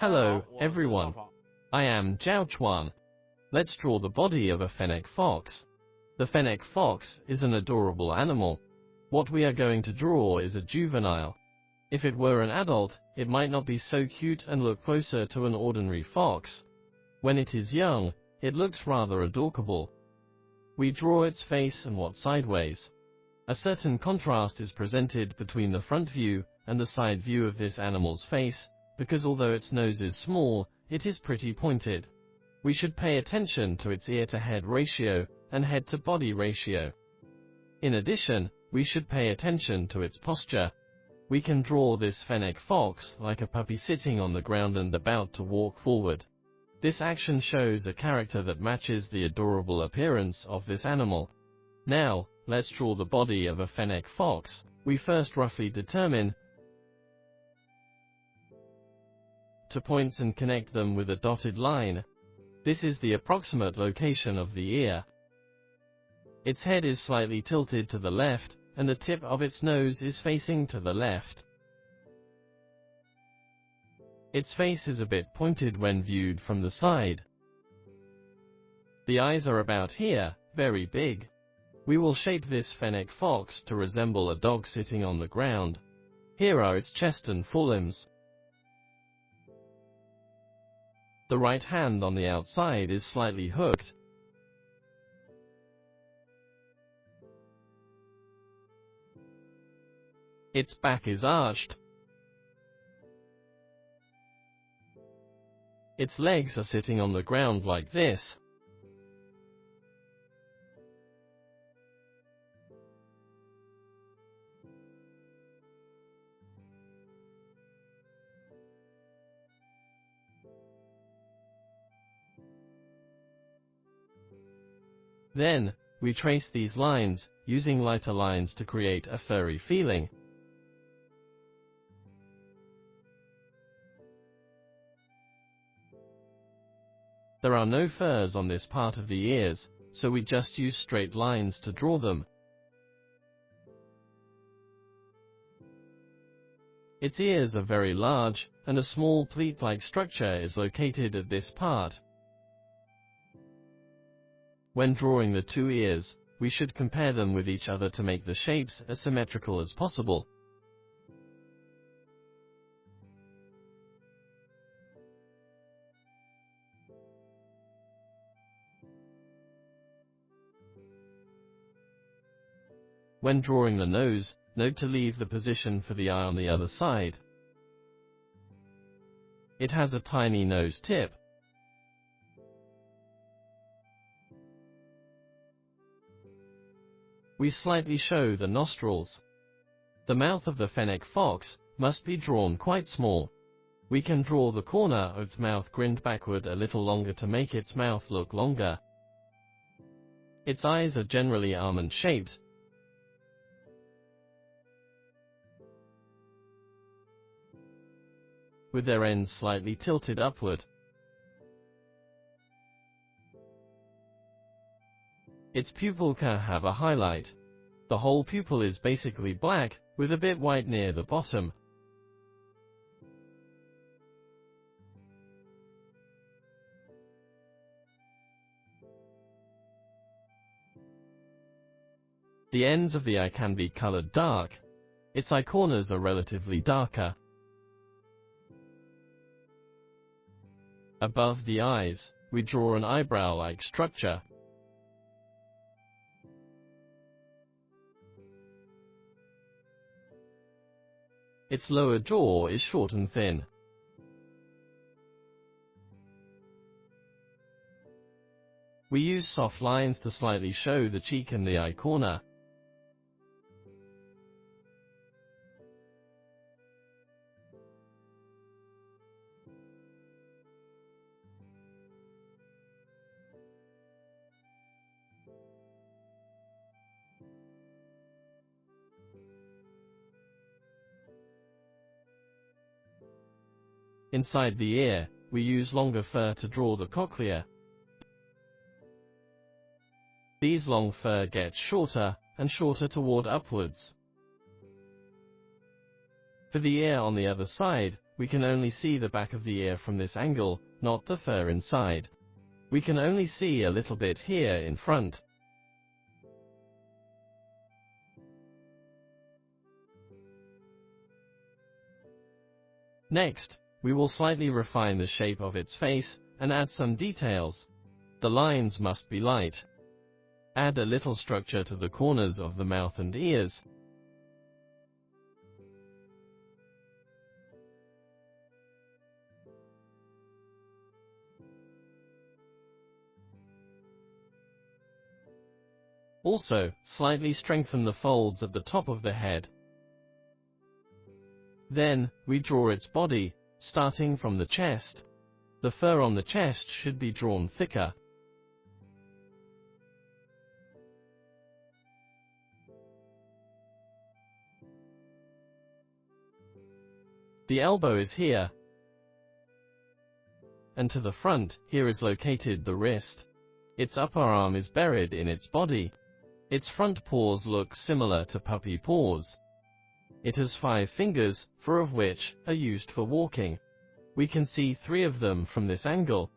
Hello, everyone. I am ZHAO Chuang. Let's draw the body of a fennec fox. The fennec fox is an adorable animal. What we are going to draw is a juvenile. If it were an adult, it might not be so cute and look closer to an ordinary fox. When it is young, it looks rather adorable. We draw its face and what sideways. A certain contrast is presented between the front view and the side view of this animal's face, because although its nose is small, it is pretty pointed. We should pay attention to its ear-to-head ratio and head-to-body ratio. In addition, we should pay attention to its posture. We can draw this fennec fox like a puppy sitting on the ground and about to walk forward. This action shows a character that matches the adorable appearance of this animal. Now, let's draw the body of a fennec fox. We first roughly determine two points and connect them with a dotted line. This is the approximate location of the ear. Its head is slightly tilted to the left, and the tip of its nose is facing to the left. Its face is a bit pointed when viewed from the side. The eyes are about here, very big. We will shape this fennec fox to resemble a dog sitting on the ground. Here are its chest and forelimbs. The right hand on the outside is slightly hooked. Its back is arched. Its legs are sitting on the ground like this. Then, we trace these lines, using lighter lines to create a furry feeling. There are no furs on this part of the ears, so we just use straight lines to draw them. Its ears are very large, and a small pleat-like structure is located at this part. When drawing the two ears, we should compare them with each other to make the shapes as symmetrical as possible. When drawing the nose, note to leave the position for the eye on the other side. It has a tiny nose tip. We slightly show the nostrils. The mouth of the fennec fox must be drawn quite small. We can draw the corner of its mouth grinned backward a little longer to make its mouth look longer. Its eyes are generally almond-shaped. With their ends slightly tilted upward. Its pupil can have a highlight. The whole pupil is basically black, with a bit white near the bottom. The ends of the eye can be colored dark. Its eye corners are relatively darker. Above the eyes, we draw an eyebrow-like structure. Its lower jaw is short and thin. We use soft lines to slightly show the cheek and the eye corner. Inside the ear, we use longer fur to draw the cochlea. These long fur get shorter and shorter toward upwards. For the ear on the other side, we can only see the back of the ear from this angle, not the fur inside. We can only see a little bit here in front. Next, we will slightly refine the shape of its face and add some details. The lines must be light. Add a little structure to the corners of the mouth and ears. Also, slightly strengthen the folds at the top of the head. Then, we draw its body, starting from the chest. The fur on the chest should be drawn thicker. The elbow is here, and to the front, here is located the wrist. Its upper arm is buried in its body. Its front paws look similar to puppy paws. It has 5 fingers, 4 of which are used for walking. We can see 3 of them from this angle.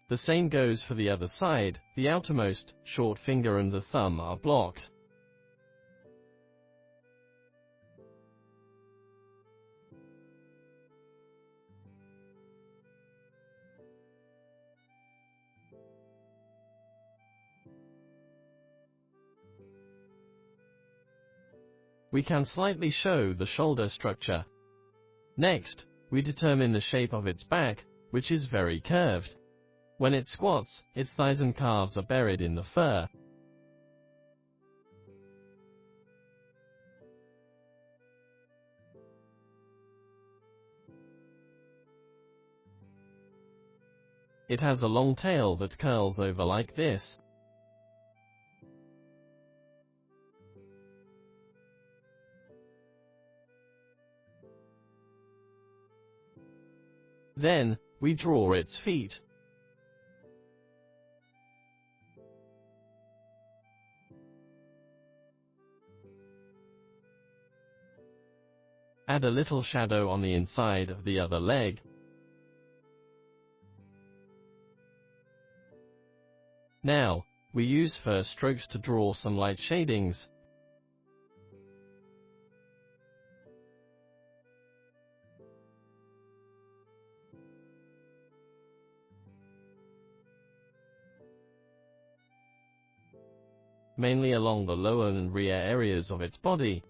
The same goes for the other side. The outermost, short finger and the thumb are blocked. We can slightly show the shoulder structure. Next, we determine the shape of its back, which is very curved. When it squats, its thighs and calves are buried in the fur. It has a long tail that curls over like this. Then, we draw its feet. Add a little shadow on the inside of the other leg. Now, we use fur strokes to draw some light shadings. Mainly along the lower and rear areas of its body.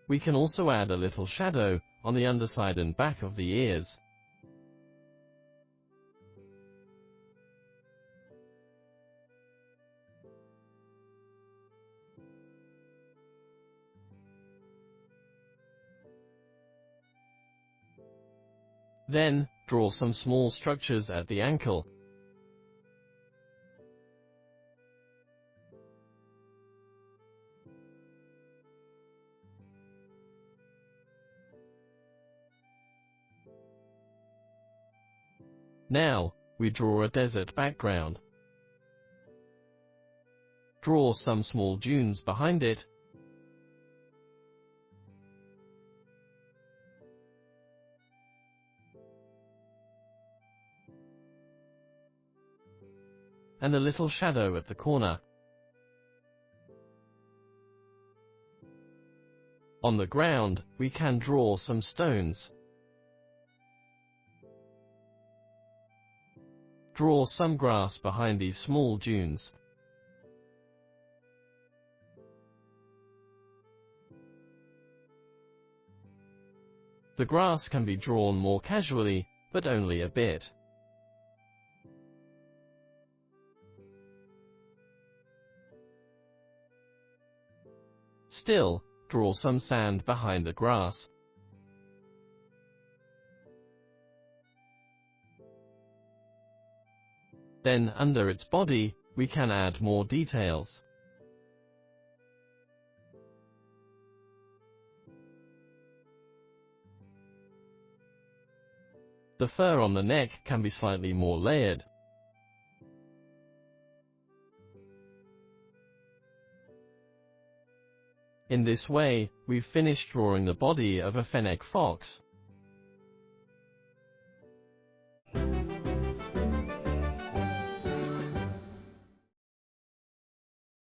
We can also add a little shadow on the underside and back of the ears. Then, draw some small structures at the ankle. Now, we draw a desert background. Draw some small dunes behind it. And a little shadow at the corner. On the ground, we can draw some stones. Draw some grass behind these small dunes. The grass can be drawn more casually, but only a bit. Still, draw some sand behind the grass. Then, under its body, we can add more details. The fur on the neck can be slightly more layered. In this way, we've finished drawing the body of a fennec fox.